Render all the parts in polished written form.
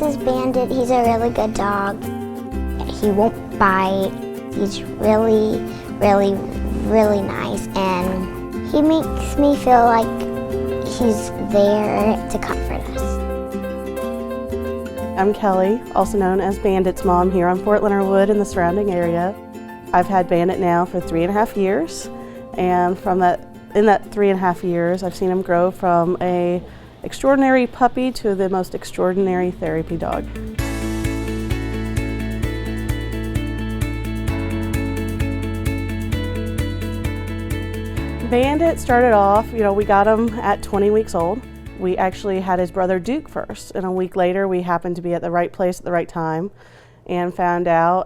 This is Bandit. He's a really good dog. He won't bite. He's really, really, really nice, and he makes me feel like he's there to comfort us. I'm Kelly, also known as Bandit's mom here on Fort Leonard Wood and the surrounding area. I've had Bandit now for 3.5 years, and in that 3.5 years, I've seen him grow from an extraordinary puppy to the most extraordinary therapy dog. Bandit started off, we got him at 20 weeks old. We actually had his brother Duke first, and a week later we happened to be at the right place at the right time and found out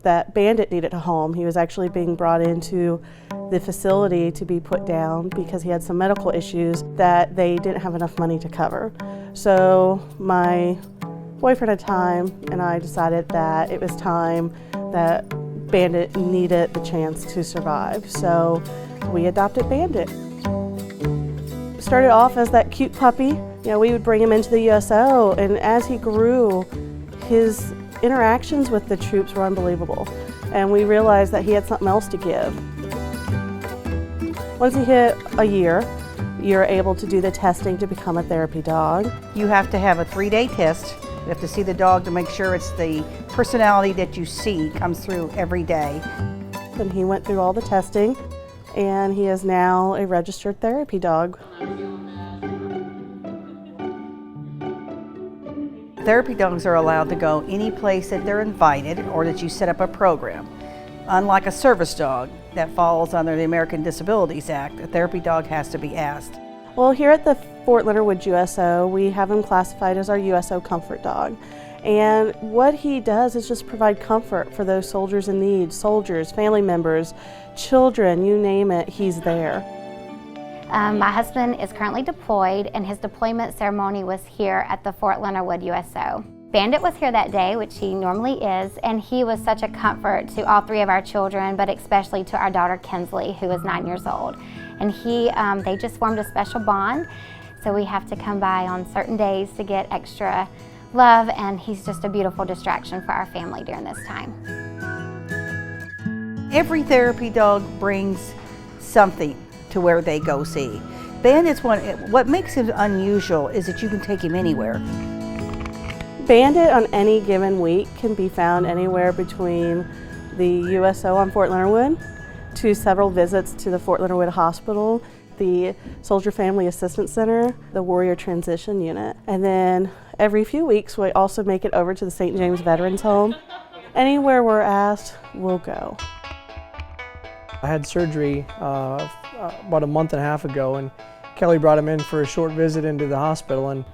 that Bandit needed a home. He was actually being brought into the facility to be put down because he had some medical issues that they didn't have enough money to cover. So my boyfriend at the time and I decided that it was time that Bandit needed the chance to survive. So we adopted Bandit. Started off as that cute puppy. We would bring him into the USO, and as he grew, his interactions with the troops were unbelievable. And we realized that he had something else to give. Once he hit a year, you're able to do the testing to become a therapy dog. You have to have a 3-day test. You have to see the dog to make sure it's the personality that you see comes through every day. And he went through all the testing, and he is now a registered therapy dog. Therapy dogs are allowed to go any place that they're invited or that you set up a program. Unlike a service dog that falls under the American Disabilities Act, a therapy dog has to be asked. Well, here at the Fort Leonard Wood USO, we have him classified as our USO comfort dog. And what he does is just provide comfort for those soldiers in need, soldiers, family members, children, you name it, he's there. My husband is currently deployed, and his deployment ceremony was here at the Fort Leonard Wood USO. Bandit was here that day, which he normally is, and he was such a comfort to all 3 of our children, but especially to our daughter KYNSLEY, who is 9 years old. And they just formed a special bond, so we have to come by on certain days to get extra love, and he's just a beautiful distraction for our family during this time. Every therapy dog brings something to where they go see. Bandit's what makes him unusual is that you can take him anywhere. Bandit on any given week can be found anywhere between the USO on Fort Leonard Wood to several visits to the Fort Leonard Wood Hospital, the Soldier Family Assistance Center, the Warrior Transition Unit, and then every few weeks we also make it over to the St. James Veterans Home. Anywhere we're asked, we'll go. I had surgery about a month and a half ago, and Kelly brought him in for a short visit into the hospital, and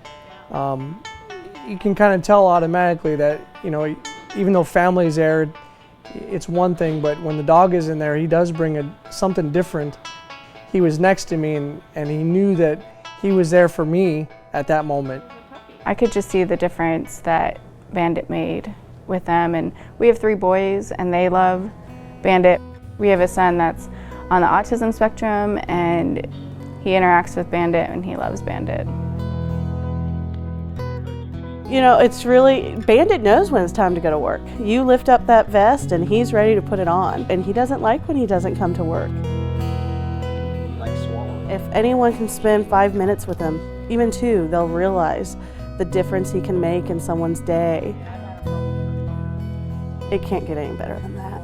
you can kind of tell automatically that, even though family's there, it's one thing, but when the dog is in there, he does bring something different. He was next to me, and he knew that he was there for me at that moment. I could just see the difference that Bandit made with them, and we have 3 boys, and they love Bandit. We have a son that's on the autism spectrum, and he interacts with Bandit, and he loves Bandit. Bandit knows when it's time to go to work. You lift up that vest and he's ready to put it on, and he doesn't like when he doesn't come to work. If anyone can spend 5 minutes with him, even 2, they'll realize the difference he can make in someone's day. It can't get any better than that.